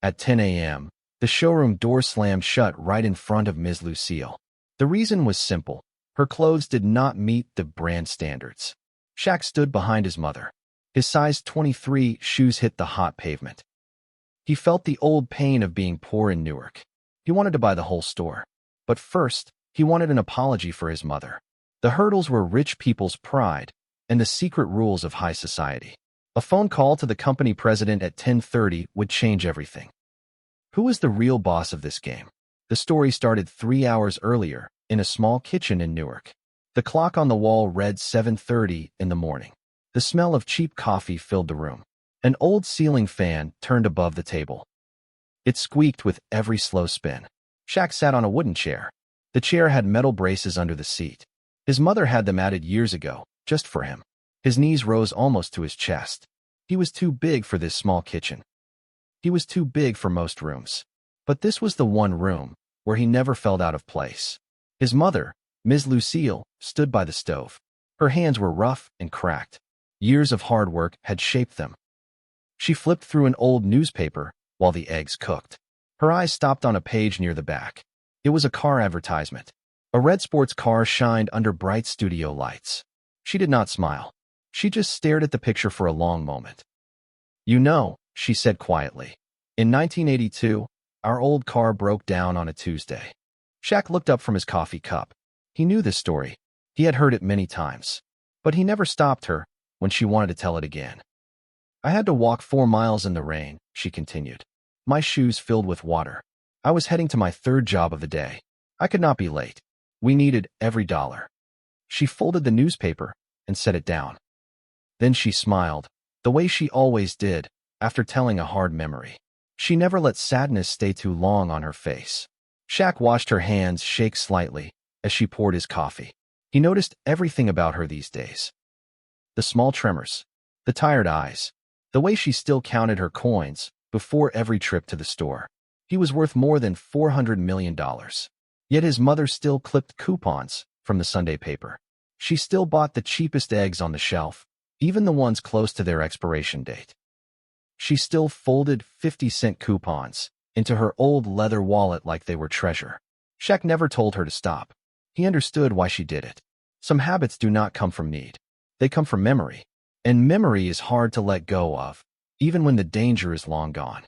At 10 a.m., the showroom door slammed shut right in front of Ms. Lucille. The reason was simple. Her clothes did not meet the brand standards. Shaq stood behind his mother. His size 23 shoes hit the hot pavement. He felt the old pain of being poor in Newark. He wanted to buy the whole store. But first, he wanted an apology for his mother. The hurdles were rich people's pride and the secret rules of high society. A phone call to the company president at 10:30 would change everything. Who was the real boss of this game? The story started 3 hours earlier in a small kitchen in Newark. The clock on the wall read 7:30 in the morning. The smell of cheap coffee filled the room. An old ceiling fan turned above the table. It squeaked with every slow spin. Shaq sat on a wooden chair. The chair had metal braces under the seat. His mother had them added years ago, just for him. His knees rose almost to his chest. He was too big for this small kitchen. He was too big for most rooms. But this was the one room where he never felt out of place. His mother, Ms. Lucille, stood by the stove. Her hands were rough and cracked. Years of hard work had shaped them. She flipped through an old newspaper while the eggs cooked. Her eyes stopped on a page near the back. It was a car advertisement. A red sports car shined under bright studio lights. She did not smile. She just stared at the picture for a long moment. "You know," she said quietly, "in 1982, our old car broke down on a Tuesday." Shaq looked up from his coffee cup. He knew this story. He had heard it many times. But he never stopped her when she wanted to tell it again. "I had to walk 4 miles in the rain," she continued. "My shoes filled with water. I was heading to my 3rd job of the day. I could not be late. We needed every dollar." She folded the newspaper and set it down. Then she smiled, the way she always did after telling a hard memory. She never let sadness stay too long on her face. Shaq watched her hands shake slightly as she poured his coffee. He noticed everything about her these days. The small tremors, the tired eyes, the way she still counted her coins before every trip to the store. He was worth more than $400 million. Yet his mother still clipped coupons from the Sunday paper. She still bought the cheapest eggs on the shelf, even the ones close to their expiration date. She still folded 50-cent coupons into her old leather wallet like they were treasure. Shaq never told her to stop. He understood why she did it. Some habits do not come from need. They come from memory. And memory is hard to let go of, even when the danger is long gone.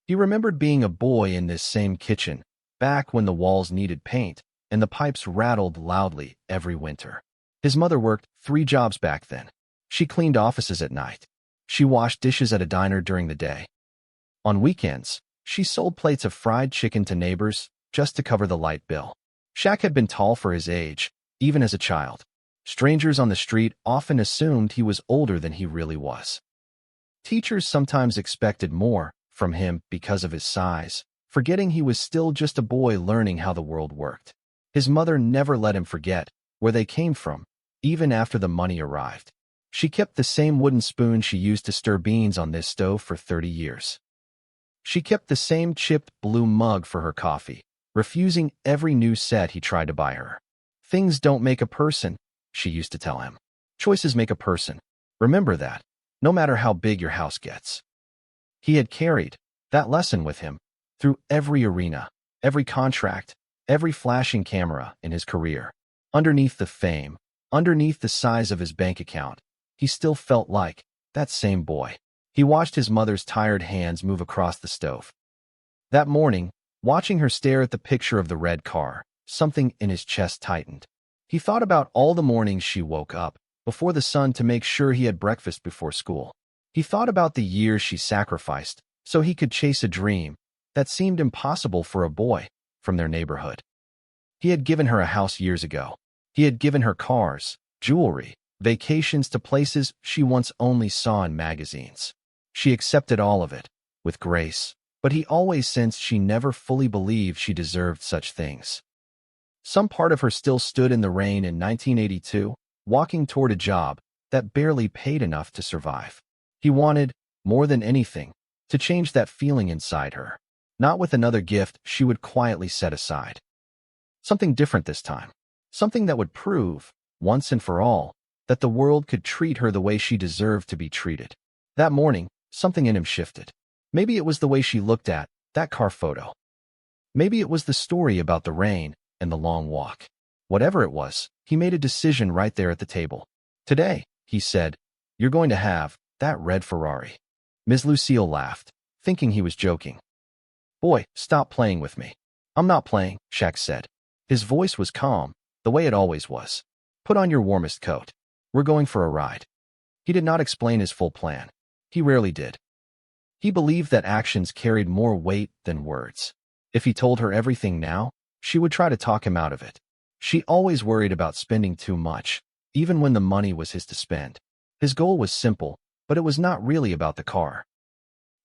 He remembered being a boy in this same kitchen, back when the walls needed paint and the pipes rattled loudly every winter. His mother worked 3 jobs back then. She cleaned offices at night. She washed dishes at a diner during the day. On weekends, she sold plates of fried chicken to neighbors just to cover the light bill. Shaq had been tall for his age, even as a child. Strangers on the street often assumed he was older than he really was. Teachers sometimes expected more from him because of his size, forgetting he was still just a boy learning how the world worked. His mother never let him forget where they came from, even after the money arrived. She kept the same wooden spoon she used to stir beans on this stove for 30 years. She kept the same chipped blue mug for her coffee, refusing every new set he tried to buy her. "Things don't make a person," she used to tell him. "Choices make a person. Remember that, no matter how big your house gets." He had carried that lesson with him through every arena, every contract, every flashing camera in his career. Underneath the fame, underneath the size of his bank account, he still felt like that same boy. He watched his mother's tired hands move across the stove. That morning, watching her stare at the picture of the red car, something in his chest tightened. He thought about all the mornings she woke up before the sun to make sure he had breakfast before school. He thought about the years she sacrificed so he could chase a dream that seemed impossible for a boy from their neighborhood. He had given her a house years ago. He had given her cars, jewelry, vacations to places she once only saw in magazines. She accepted all of it with grace, but he always sensed she never fully believed she deserved such things. Some part of her still stood in the rain in 1982, walking toward a job that barely paid enough to survive. He wanted, more than anything, to change that feeling inside her, not with another gift she would quietly set aside. Something different this time, something that would prove, once and for all, that the world could treat her the way she deserved to be treated. That morning, something in him shifted. Maybe it was the way she looked at that car photo. Maybe it was the story about the rain and the long walk. Whatever it was, he made a decision right there at the table. Today, he said, you're going to have that red Ferrari. Ms. Lucille laughed, thinking he was joking. Boy, stop playing with me. I'm not playing, Shaq said. His voice was calm, the way it always was. Put on your warmest coat. We're going for a ride. He did not explain his full plan. He rarely did. He believed that actions carried more weight than words. If he told her everything now, she would try to talk him out of it. She always worried about spending too much, even when the money was his to spend. His goal was simple, but it was not really about the car.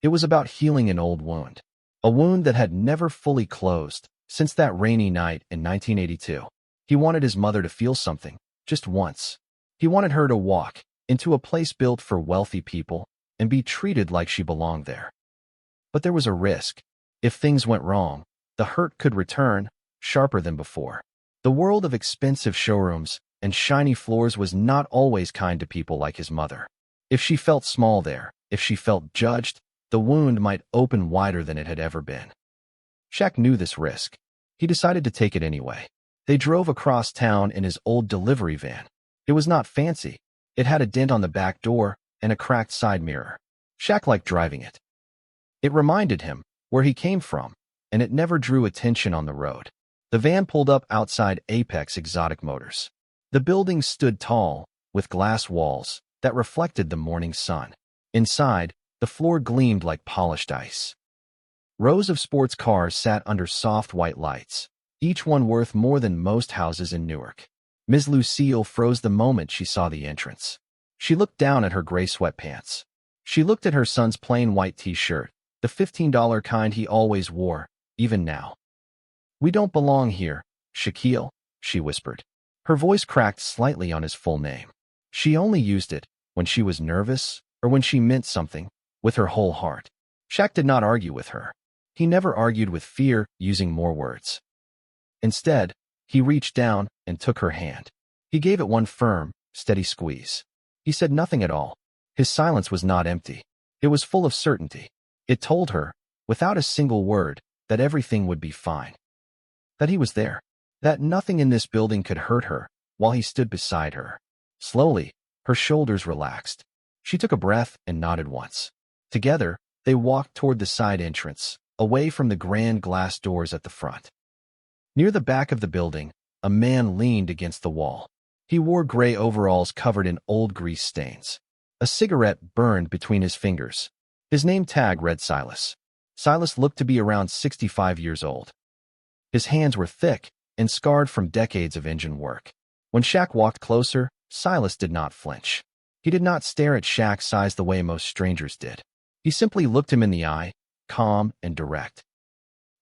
It was about healing an old wound. A wound that had never fully closed since that rainy night in 1982. He wanted his mother to feel something, just once. He wanted her to walk into a place built for wealthy people and be treated like she belonged there. But there was a risk. If things went wrong, the hurt could return, sharper than before. The world of expensive showrooms and shiny floors was not always kind to people like his mother. If she felt small there, if she felt judged, the wound might open wider than it had ever been. Shaq knew this risk. He decided to take it anyway. They drove across town in his old delivery van. It was not fancy. It had a dent on the back door and a cracked side mirror. Shaq liked driving it. It reminded him where he came from, and it never drew attention on the road. The van pulled up outside Apex Exotic Motors. The building stood tall, with glass walls that reflected the morning sun. Inside, the floor gleamed like polished ice. Rows of sports cars sat under soft white lights, each one worth more than most houses in Newark. Ms. Lucille froze the moment she saw the entrance. She looked down at her gray sweatpants. She looked at her son's plain white t-shirt, the $15 kind he always wore, even now. We don't belong here, Shaquille, she whispered. Her voice cracked slightly on his full name. She only used it when she was nervous or when she meant something with her whole heart. Shaq did not argue with her. He never argued with fear using more words. Instead, he reached down and took her hand. He gave it one firm, steady squeeze. He said nothing at all. His silence was not empty. It was full of certainty. It told her, without a single word, that everything would be fine. That he was there. That nothing in this building could hurt her while he stood beside her. Slowly, her shoulders relaxed. She took a breath and nodded once. Together, they walked toward the side entrance, away from the grand glass doors at the front. Near the back of the building, a man leaned against the wall. He wore gray overalls covered in old grease stains. A cigarette burned between his fingers. His name tag read Silas. Silas looked to be around 65 years old. His hands were thick and scarred from decades of engine work. When Shaq walked closer, Silas did not flinch. He did not stare at Shaq's eyes the way most strangers did. He simply looked him in the eye, calm and direct.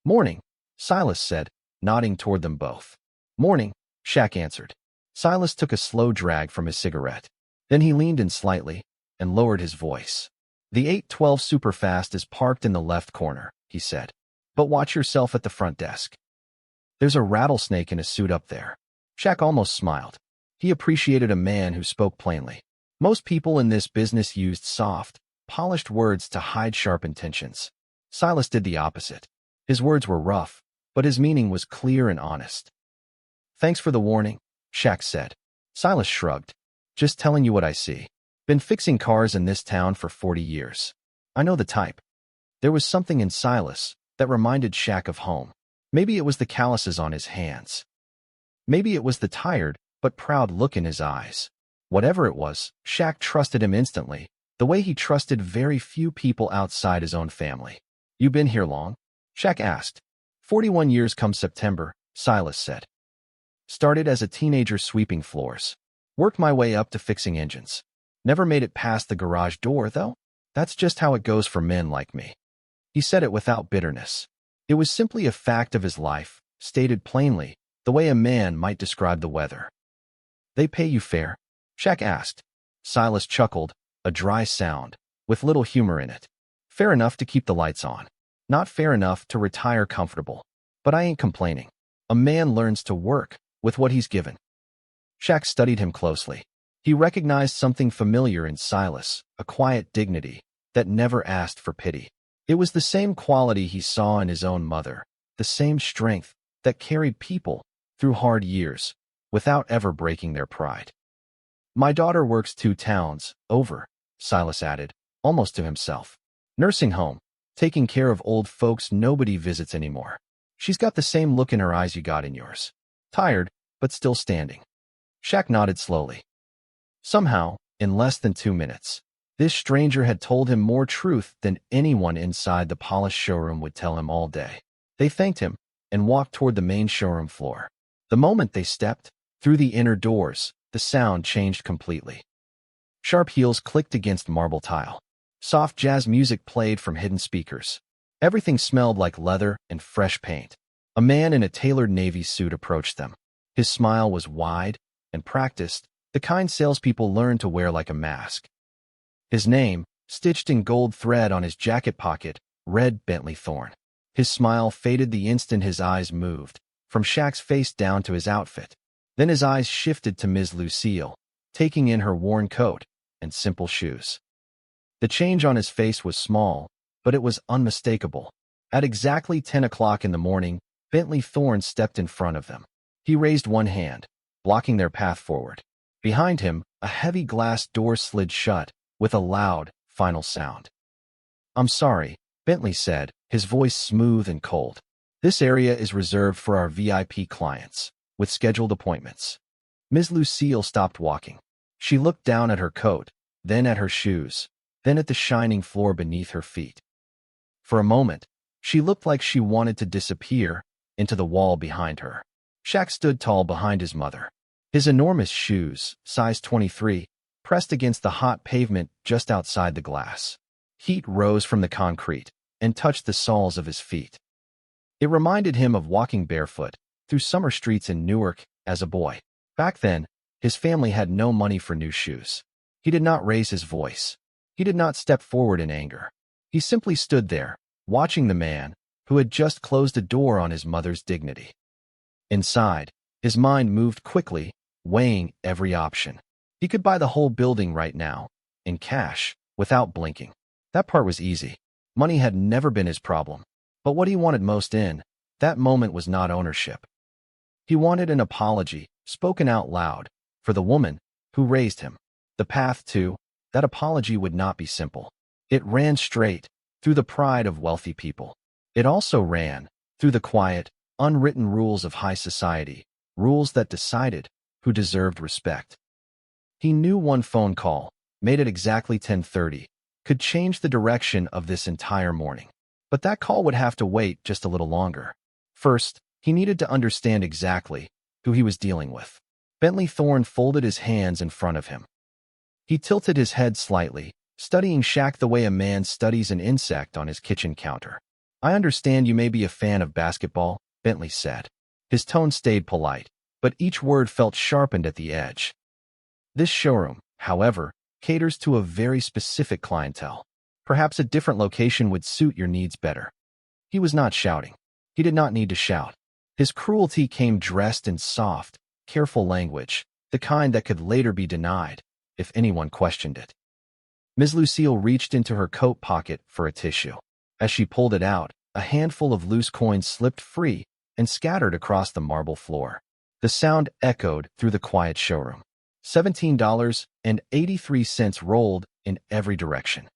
Morning, Silas said, nodding toward them both. Morning, Shaq answered. Silas took a slow drag from his cigarette. Then he leaned in slightly and lowered his voice. The 812 Superfast is parked in the left corner, he said. But watch yourself at the front desk. There's a rattlesnake in a suit up there. Shaq almost smiled. He appreciated a man who spoke plainly. Most people in this business used soft, polished words to hide sharp intentions. Silas did the opposite. His words were rough, but his meaning was clear and honest. Thanks for the warning, Shaq said. Silas shrugged. Just telling you what I see. Been fixing cars in this town for 40 years. I know the type. There was something in Silas that reminded Shaq of home. Maybe it was the calluses on his hands. Maybe it was the tired but proud look in his eyes. Whatever it was, Shaq trusted him instantly, the way he trusted very few people outside his own family. You been here long? Shaq asked. 41 years come September, Silas said. Started as a teenager sweeping floors. Worked my way up to fixing engines. Never made it past the garage door, though. That's just how it goes for men like me. He said it without bitterness. It was simply a fact of his life, stated plainly, the way a man might describe the weather. They pay you fair? Shaq asked. Silas chuckled, a dry sound, with little humor in it. Fair enough to keep the lights on. Not fair enough to retire comfortable. But I ain't complaining. A man learns to work with what he's given. Shaq studied him closely. He recognized something familiar in Silas, a quiet dignity that never asked for pity. It was the same quality he saw in his own mother, the same strength that carried people through hard years without ever breaking their pride. My daughter works 2 towns over, Silas added, almost to himself. Nursing home, taking care of old folks nobody visits anymore. She's got the same look in her eyes you got in yours. Tired, but still standing. Shaq nodded slowly. Somehow, in less than 2 minutes, this stranger had told him more truth than anyone inside the polished showroom would tell him all day. They thanked him and walked toward the main showroom floor. The moment they stepped through the inner doors, the sound changed completely. Sharp heels clicked against marble tile. Soft jazz music played from hidden speakers. Everything smelled like leather and fresh paint. A man in a tailored navy suit approached them. His smile was wide and practiced, the kind salespeople learn to wear like a mask. His name, stitched in gold thread on his jacket pocket, read Bentley Thorne. His smile faded the instant his eyes moved, from Shaq's face down to his outfit. Then his eyes shifted to Ms. Lucille, taking in her worn coat and simple shoes. The change on his face was small, but it was unmistakable. At exactly 10 o'clock in the morning, Bentley Thorne stepped in front of them. He raised one hand, blocking their path forward. Behind him, a heavy glass door slid shut, with a loud, final sound. "I'm sorry," Bentley said, his voice smooth and cold. "This area is reserved for our VIP clients, with scheduled appointments." Ms. Lucille stopped walking. She looked down at her coat, then at her shoes, then at the shining floor beneath her feet. For a moment, she looked like she wanted to disappear into the wall behind her. Shaq stood tall behind his mother. His enormous shoes, size 23, pressed against the hot pavement just outside the glass. Heat rose from the concrete and touched the soles of his feet. It reminded him of walking barefoot through summer streets in Newark as a boy. Back then, his family had no money for new shoes. He did not raise his voice. He did not step forward in anger. He simply stood there, watching the man who had just closed a door on his mother's dignity. Inside, his mind moved quickly, weighing every option. He could buy the whole building right now, in cash, without blinking. That part was easy. Money had never been his problem. But what he wanted most in that moment was not ownership. He wanted an apology, spoken out loud, for the woman who raised him. The path to that apology would not be simple. It ran straight through the pride of wealthy people. It also ran through the quiet, unwritten rules of high society, rules that decided who deserved respect. He knew one phone call, made at exactly 10:30, could change the direction of this entire morning. But that call would have to wait just a little longer. First, he needed to understand exactly who he was dealing with. Bentley Thorne folded his hands in front of him. He tilted his head slightly, studying Shaq the way a man studies an insect on his kitchen counter. "I understand you may be a fan of basketball," Bentley said. His tone stayed polite, but each word felt sharpened at the edge. "This showroom, however, caters to a very specific clientele. Perhaps a different location would suit your needs better." He was not shouting. He did not need to shout. His cruelty came dressed in soft, careful language, the kind that could later be denied if anyone questioned it. Ms. Lucille reached into her coat pocket for a tissue. As she pulled it out, a handful of loose coins slipped free and scattered across the marble floor. The sound echoed through the quiet showroom. $17.83 rolled in every direction.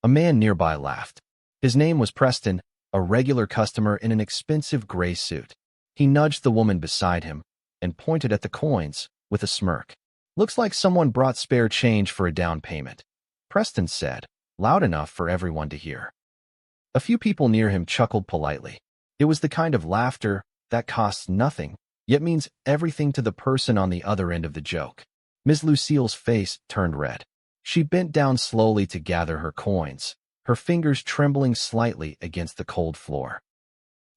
A man nearby laughed. His name was Preston, a regular customer in an expensive gray suit. He nudged the woman beside him and pointed at the coins with a smirk. "Looks like someone brought spare change for a down payment," Preston said, loud enough for everyone to hear. A few people near him chuckled politely. It was the kind of laughter that costs nothing, yet means everything to the person on the other end of the joke. Ms. Lucille's face turned red. She bent down slowly to gather her coins, her fingers trembling slightly against the cold floor.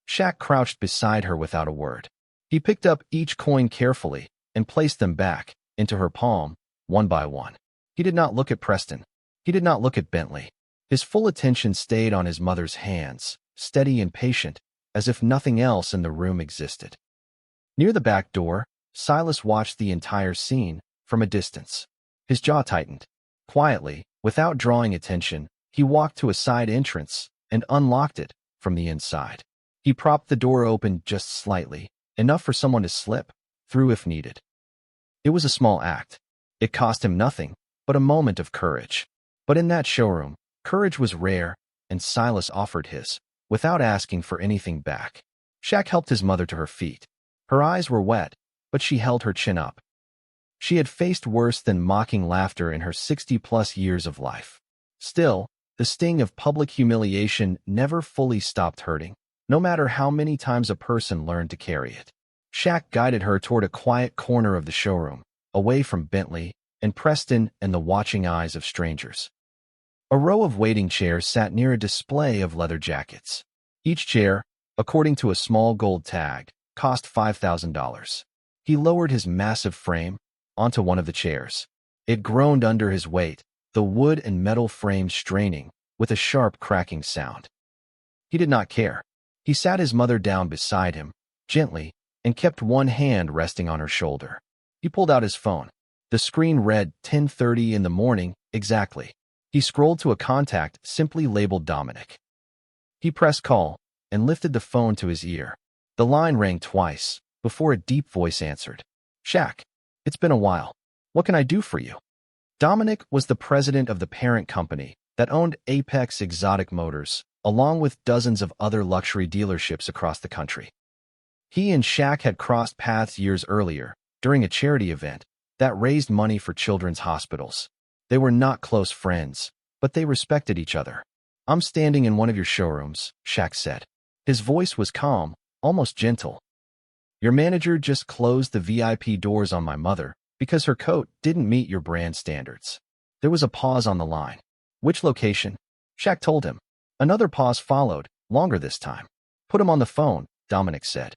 Shaq crouched beside her without a word. He picked up each coin carefully and placed them back into her palm, one by one. He did not look at Preston. He did not look at Bentley. His full attention stayed on his mother's hands, steady and patient, as if nothing else in the room existed. Near the back door, Silas watched the entire scene from a distance. His jaw tightened. Quietly, without drawing attention, he walked to a side entrance and unlocked it from the inside. He propped the door open just slightly, enough for someone to slip through if needed. It was a small act. It cost him nothing but a moment of courage. But in that showroom, courage was rare, and Silas offered his, without asking for anything back. Shaq helped his mother to her feet. Her eyes were wet, but she held her chin up. She had faced worse than mocking laughter in her 60-plus years of life. Still, the sting of public humiliation never fully stopped hurting, no matter how many times a person learned to carry it. Shaq guided her toward a quiet corner of the showroom, away from Bentley and Preston and the watching eyes of strangers. A row of waiting chairs sat near a display of leather jackets. Each chair, according to a small gold tag, cost $5,000. He lowered his massive frame onto one of the chairs. It groaned under his weight, the wood and metal frame straining with a sharp cracking sound. He did not care. He sat his mother down beside him, gently, and kept one hand resting on her shoulder. He pulled out his phone. The screen read 10:30 in the morning exactly. He scrolled to a contact simply labeled Dominic. He pressed call and lifted the phone to his ear. The line rang twice before a deep voice answered. "Shaq, it's been a while. What can I do for you?" Dominic was the president of the parent company that owned Apex Exotic Motors, along with dozens of other luxury dealerships across the country. He and Shaq had crossed paths years earlier during a charity event that raised money for children's hospitals. They were not close friends, but they respected each other. "I'm standing in one of your showrooms," Shaq said. His voice was calm, almost gentle. "Your manager just closed the VIP doors on my mother because her coat didn't meet your brand standards." There was a pause on the line. "Which location?" Shaq told him. Another pause followed, longer this time. "Put him on the phone," Dominic said.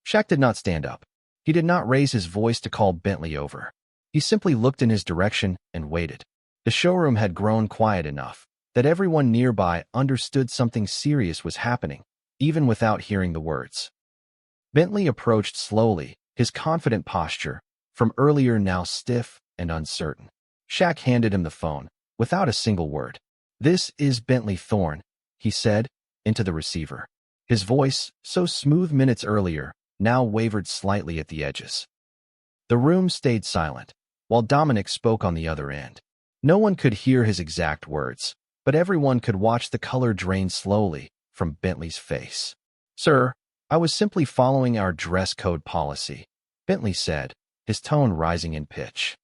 Shaq did not stand up. He did not raise his voice to call Bentley over. He simply looked in his direction and waited. The showroom had grown quiet enough that everyone nearby understood something serious was happening, even without hearing the words. Bentley approached slowly, his confident posture, from earlier now stiff and uncertain. Shaq handed him the phone, without a single word. "This is Bentley Thorne," he said, into the receiver. His voice, so smooth minutes earlier, now wavered slightly at the edges. The room stayed silent, while Dominic spoke on the other end. No one could hear his exact words, but everyone could watch the color drain slowly from Bentley's face. "Sir, I was simply following our dress code policy," Bentley said, his tone rising in pitch.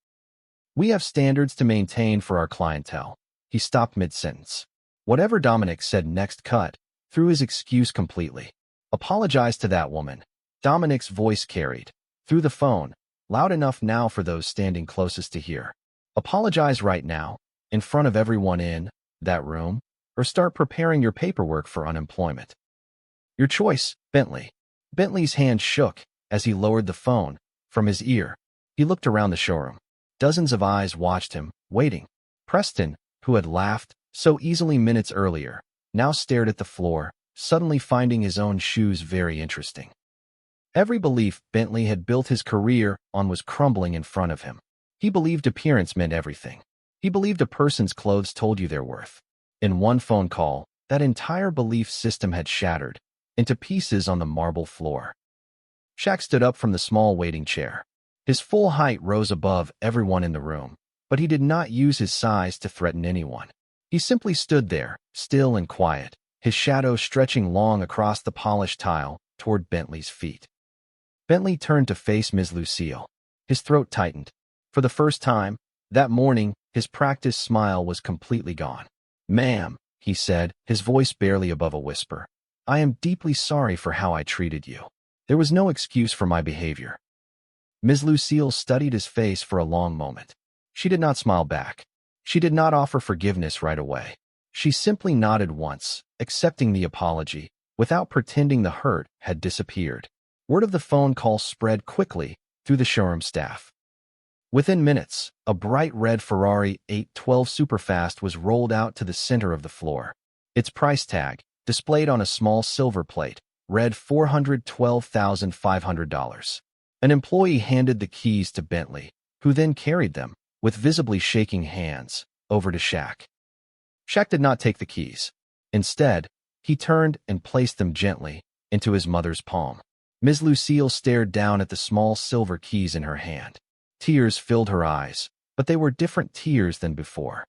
"We have standards to maintain for our clientele." He stopped mid-sentence. Whatever Dominic said next cut through his excuse completely. "Apologize to that woman," Dominic's voice carried through the phone, loud enough now for those standing closest to hear. "Apologize right now, in front of everyone in that room, or start preparing your paperwork for unemployment." "Your choice, Bentley." Bentley's hand shook as he lowered the phone from his ear. He looked around the showroom. Dozens of eyes watched him, waiting. Preston, who had laughed so easily minutes earlier, now stared at the floor, suddenly finding his own shoes very interesting. Every belief Bentley had built his career on was crumbling in front of him. He believed appearance meant everything. He believed a person's clothes told you their worth. In one phone call, that entire belief system had shattered into pieces on the marble floor. Shaq stood up from the small waiting chair. His full height rose above everyone in the room, but he did not use his size to threaten anyone. He simply stood there, still and quiet, his shadow stretching long across the polished tile toward Bentley's feet. Bentley turned to face Ms. Lucille. His throat tightened. For the first time, that morning, his practiced smile was completely gone. "Ma'am," he said, his voice barely above a whisper, "I am deeply sorry for how I treated you. There was no excuse for my behavior." Ms. Lucille studied his face for a long moment. She did not smile back. She did not offer forgiveness right away. She simply nodded once, accepting the apology, without pretending the hurt had disappeared. Word of the phone call spread quickly through the showroom staff. Within minutes, a bright red Ferrari 812 Superfast was rolled out to the center of the floor. Its price tag, displayed on a small silver plate, read $412,500. An employee handed the keys to Bentley, who then carried them, with visibly shaking hands, over to Shaq. Shaq did not take the keys. Instead, he turned and placed them gently into his mother's palm. Ms. Lucille stared down at the small silver keys in her hand. Tears filled her eyes, but they were different tears than before.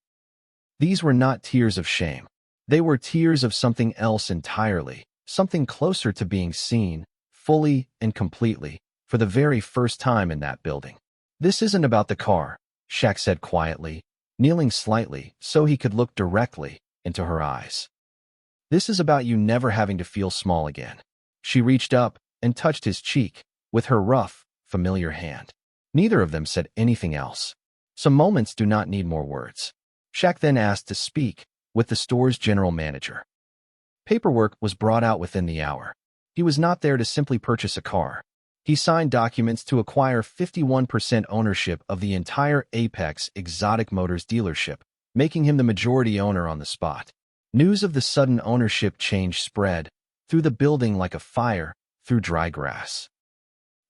These were not tears of shame. They were tears of something else entirely, something closer to being seen, fully and completely, for the very first time in that building. "This isn't about the car," Shaq said quietly, kneeling slightly so he could look directly into her eyes. "This is about you never having to feel small again." She reached up and touched his cheek with her rough, familiar hand. Neither of them said anything else. Some moments do not need more words. Shaq then asked to speak with the store's general manager. Paperwork was brought out within the hour. He was not there to simply purchase a car. He signed documents to acquire 51% ownership of the entire Apex Exotic Motors dealership, making him the majority owner on the spot. News of the sudden ownership change spread through the building like a fire through dry grass.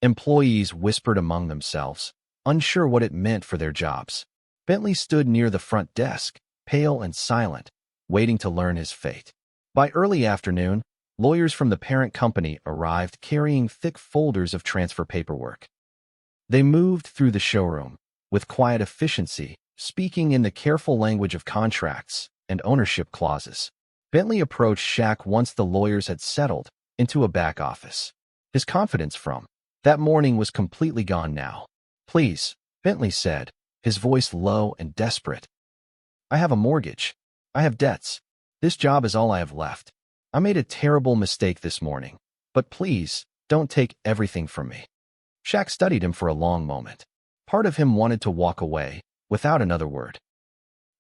Employees whispered among themselves, unsure what it meant for their jobs. Bentley stood near the front desk, pale and silent, waiting to learn his fate. By early afternoon, lawyers from the parent company arrived carrying thick folders of transfer paperwork. They moved through the showroom with quiet efficiency, speaking in the careful language of contracts and ownership clauses. Bentley approached Shaq once the lawyers had settled into a back office. His confidence from that morning was completely gone now. "Please," Bentley said, his voice low and desperate. "I have a mortgage. I have debts. This job is all I have left. I made a terrible mistake this morning, but please, don't take everything from me." Shaq studied him for a long moment. Part of him wanted to walk away, without another word.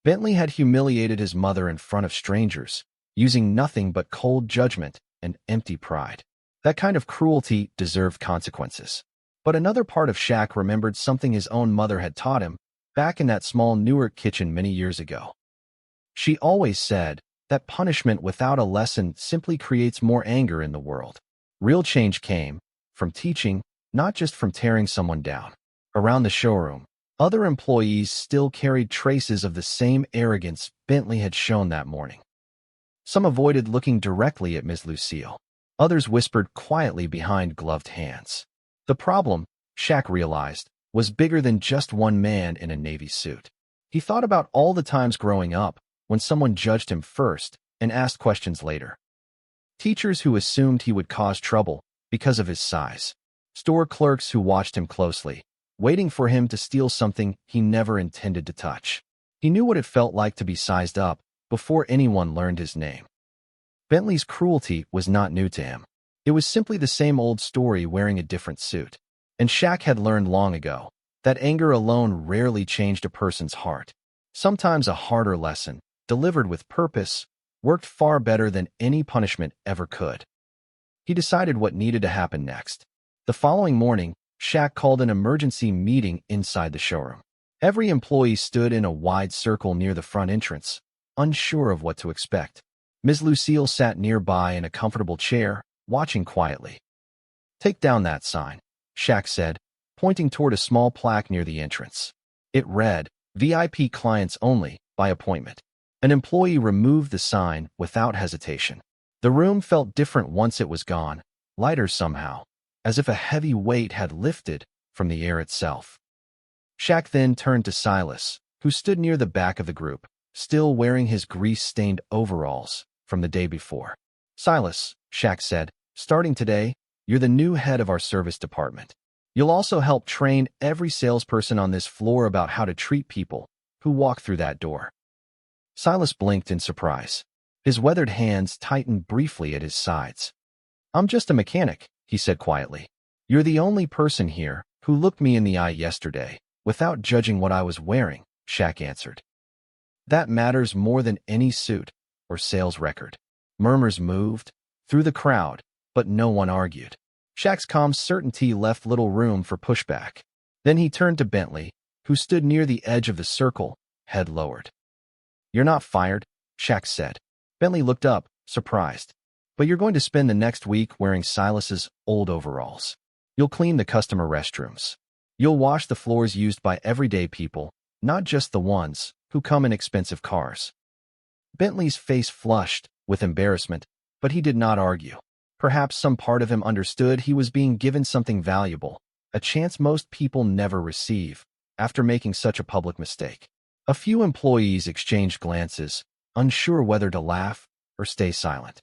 Bentley had humiliated his mother in front of strangers, using nothing but cold judgment and empty pride. That kind of cruelty deserved consequences. But another part of Shaq remembered something his own mother had taught him back in that small Newark kitchen many years ago. She always said that punishment without a lesson simply creates more anger in the world. Real change came from teaching, not just from tearing someone down. Around the showroom, other employees still carried traces of the same arrogance Bentley had shown that morning. Some avoided looking directly at Ms. Lucille. Others whispered quietly behind gloved hands. The problem, Shaq realized, was bigger than just one man in a Navy suit. He thought about all the times growing up when someone judged him first and asked questions later. Teachers who assumed he would cause trouble because of his size. Store clerks who watched him closely, waiting for him to steal something he never intended to touch. He knew what it felt like to be sized up before anyone learned his name. Bentley's cruelty was not new to him. It was simply the same old story wearing a different suit. And Shaq had learned long ago that anger alone rarely changed a person's heart. Sometimes a harder lesson, delivered with purpose, worked far better than any punishment ever could. He decided what needed to happen next. The following morning, Shaq called an emergency meeting inside the showroom. Every employee stood in a wide circle near the front entrance, unsure of what to expect. Ms. Lucille sat nearby in a comfortable chair, watching quietly. "Take down that sign," Shaq said, pointing toward a small plaque near the entrance. It read, "VIP clients only, by appointment." An employee removed the sign without hesitation. The room felt different once it was gone, lighter somehow, as if a heavy weight had lifted from the air itself. Shaq then turned to Silas, who stood near the back of the group, still wearing his grease-stained overalls from the day before. "Silas," Shaq said, "starting today, you're the new head of our service department. You'll also help train every salesperson on this floor about how to treat people who walk through that door." Silas blinked in surprise. His weathered hands tightened briefly at his sides. "I'm just a mechanic," he said quietly. "You're the only person here who looked me in the eye yesterday without judging what I was wearing," Shaq answered. "That matters more than any suit or sales record." Murmurs moved through the crowd, but no one argued. Shaq's calm certainty left little room for pushback. Then he turned to Bentley, who stood near the edge of the circle, head lowered. "You're not fired," Shaq said. Bentley looked up, surprised. "But you're going to spend the next week wearing Silas's old overalls. You'll clean the customer restrooms. You'll wash the floors used by everyday people, not just the ones who come in expensive cars." Bentley's face flushed with embarrassment, but he did not argue. Perhaps some part of him understood he was being given something valuable, a chance most people never receive, after making such a public mistake. A few employees exchanged glances, unsure whether to laugh or stay silent.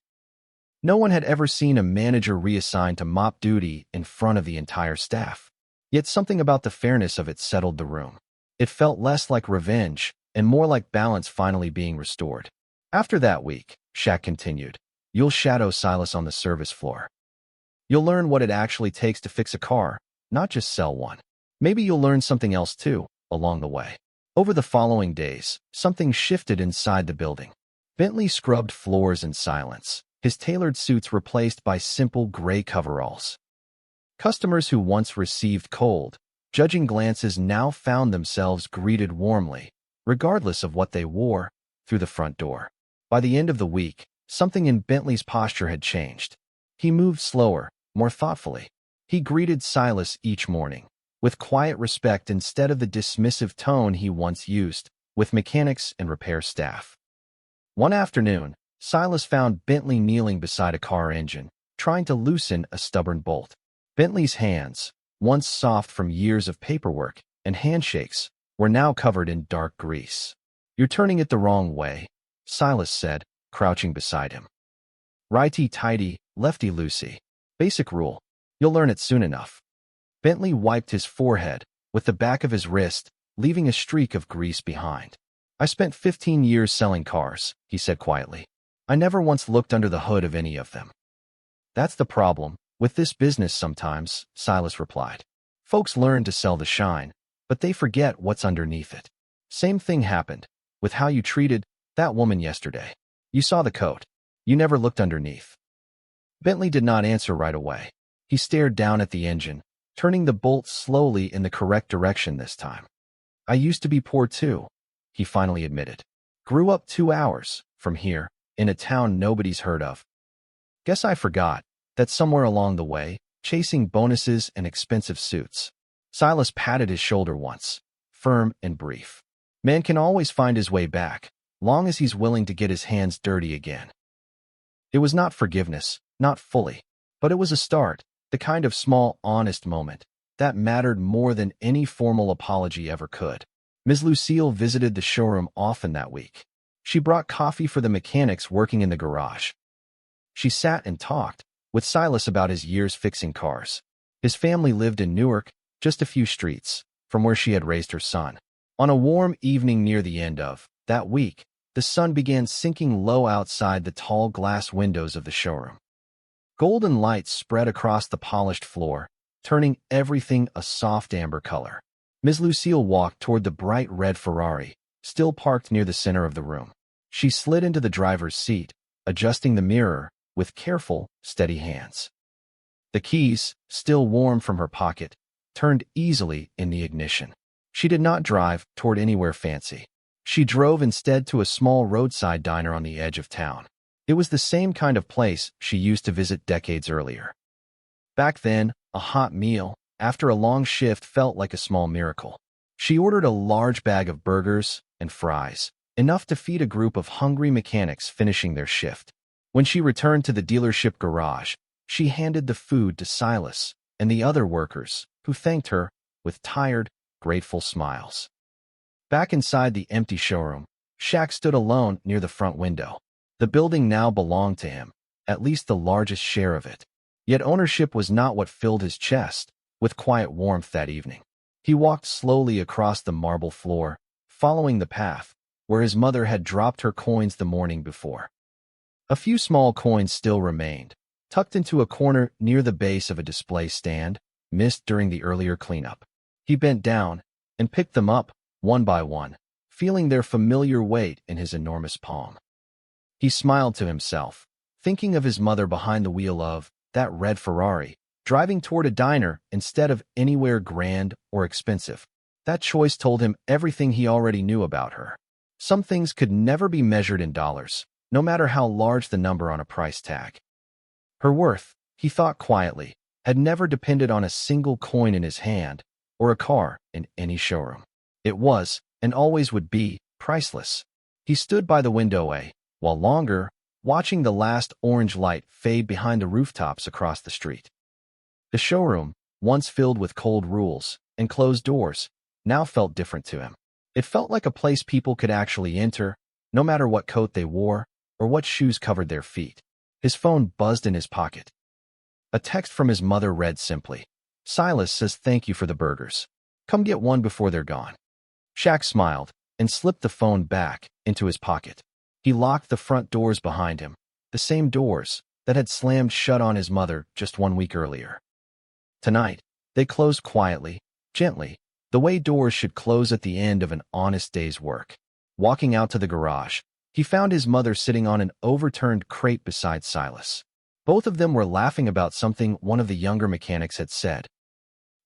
No one had ever seen a manager reassigned to mop duty in front of the entire staff. Yet something about the fairness of it settled the room. It felt less like revenge and more like balance finally being restored. After that week, Shaq continued, you'll shadow Silas on the service floor. You'll learn what it actually takes to fix a car, not just sell one. Maybe you'll learn something else too, along the way. Over the following days, something shifted inside the building. Bentley scrubbed floors in silence, his tailored suits replaced by simple gray coveralls. Customers who once received cold, judging glances now found themselves greeted warmly, regardless of what they wore, through the front door. By the end of the week, something in Bentley's posture had changed. He moved slower, more thoughtfully. He greeted Silas each morning, with quiet respect instead of the dismissive tone he once used, with mechanics and repair staff. One afternoon, Silas found Bentley kneeling beside a car engine, trying to loosen a stubborn bolt. Bentley's hands, once soft from years of paperwork and handshakes, were now covered in dark grease. You're turning it the wrong way, Silas said, crouching beside him. Righty-tighty, lefty-loosey. Basic rule. You'll learn it soon enough. Bentley wiped his forehead with the back of his wrist, leaving a streak of grease behind. I spent 15 years selling cars, he said quietly. I never once looked under the hood of any of them. That's the problem with this business sometimes, Silas replied. Folks learn to sell the shine, but they forget what's underneath it. Same thing happened with how you treated that woman yesterday. You saw the coat. You never looked underneath. Bentley did not answer right away. He stared down at the engine, turning the bolt slowly in the correct direction this time. I used to be poor too, he finally admitted. Grew up 2 hours from here, in a town nobody's heard of. Guess I forgot that somewhere along the way, chasing bonuses and expensive suits. Silas patted his shoulder once, firm and brief. Man can always find his way back, long as he's willing to get his hands dirty again. It was not forgiveness, not fully, but it was a start, the kind of small, honest moment that mattered more than any formal apology ever could. Ms. Lucille visited the showroom often that week. She brought coffee for the mechanics working in the garage. She sat and talked with Silas about his years fixing cars. His family lived in Newark, just a few streets from where she had raised her son. On a warm evening near the end of that week, the sun began sinking low outside the tall glass windows of the showroom. Golden light spread across the polished floor, turning everything a soft amber color. Ms. Lucille walked toward the bright red Ferrari, still parked near the center of the room. She slid into the driver's seat, adjusting the mirror with careful, steady hands. The keys, still warm from her pocket, turned easily in the ignition. She did not drive toward anywhere fancy. She drove instead to a small roadside diner on the edge of town. It was the same kind of place she used to visit decades earlier. Back then, a hot meal, after a long shift, felt like a small miracle. She ordered a large bag of burgers and fries, enough to feed a group of hungry mechanics finishing their shift. When she returned to the dealership garage, she handed the food to Silas and the other workers, who thanked her with tired, grateful smiles. Back inside the empty showroom, Shaq stood alone near the front window. The building now belonged to him, at least the largest share of it. Yet ownership was not what filled his chest with quiet warmth that evening. He walked slowly across the marble floor, following the path where his mother had dropped her coins the morning before. A few small coins still remained, tucked into a corner near the base of a display stand, missed during the earlier cleanup. He bent down and picked them up, one by one, feeling their familiar weight in his enormous palm. He smiled to himself, thinking of his mother behind the wheel of that red Ferrari, driving toward a diner instead of anywhere grand or expensive. That choice told him everything he already knew about her. Some things could never be measured in dollars, no matter how large the number on a price tag. Her worth, he thought quietly, had never depended on a single coin in his hand or a car in any showroom. It was, and always would be, priceless. He stood by the window while longer, watching the last orange light fade behind the rooftops across the street. The showroom, once filled with cold rules and closed doors, now felt different to him. It felt like a place people could actually enter, no matter what coat they wore or what shoes covered their feet. His phone buzzed in his pocket. A text from his mother read simply, "Silas says thank you for the burgers. Come get one before they're gone." Shaq smiled and slipped the phone back into his pocket. He locked the front doors behind him, the same doors that had slammed shut on his mother just 1 week earlier. Tonight, they closed quietly, gently, the way doors should close at the end of an honest day's work. Walking out to the garage, he found his mother sitting on an overturned crate beside Silas. Both of them were laughing about something one of the younger mechanics had said.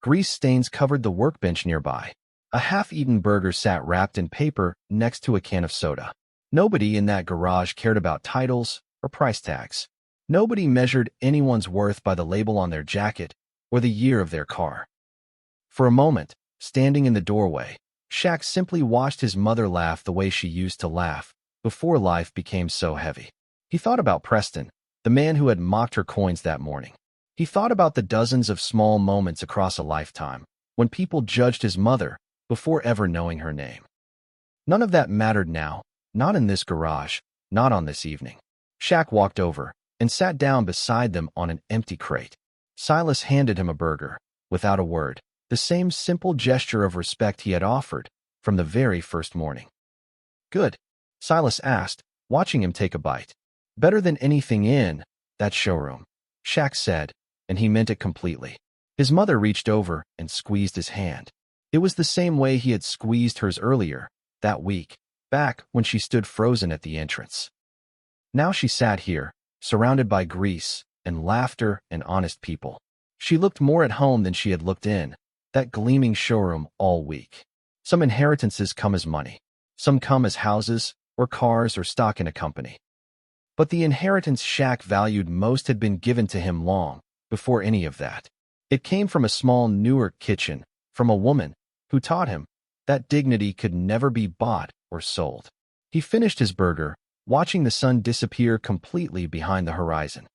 Grease stains covered the workbench nearby. A half-eaten burger sat wrapped in paper next to a can of soda. Nobody in that garage cared about titles or price tags. Nobody measured anyone's worth by the label on their jacket or the year of their car. For a moment, standing in the doorway, Shaq simply watched his mother laugh the way she used to laugh before life became so heavy. He thought about Preston, the man who had mocked her coins that morning. He thought about the dozens of small moments across a lifetime when people judged his mother before ever knowing her name. None of that mattered now, not in this garage, not on this evening. Shaq walked over and sat down beside them on an empty crate. Silas handed him a burger, without a word, the same simple gesture of respect he had offered from the very first morning. "Good?" Silas asked, watching him take a bite. "Better than anything in that showroom," Shaq said, and he meant it completely. His mother reached over and squeezed his hand. It was the same way he had squeezed hers earlier, that week, back when she stood frozen at the entrance. Now she sat here, surrounded by grease and laughter and honest people. She looked more at home than she had looked in that gleaming showroom all week. Some inheritances come as money. Some come as houses or cars or stock in a company. But the inheritance Shaq valued most had been given to him long before any of that. It came from a small Newark kitchen, from a woman who taught him that dignity could never be bought or sold. He finished his burger, watching the sun disappear completely behind the horizon.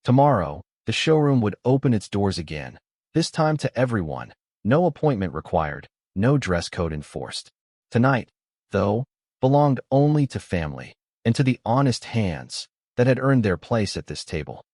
Tomorrow, the showroom would open its doors again, this time to everyone, no appointment required, no dress code enforced. Tonight, though, belonged only to family and to the honest hands that had earned their place at this table.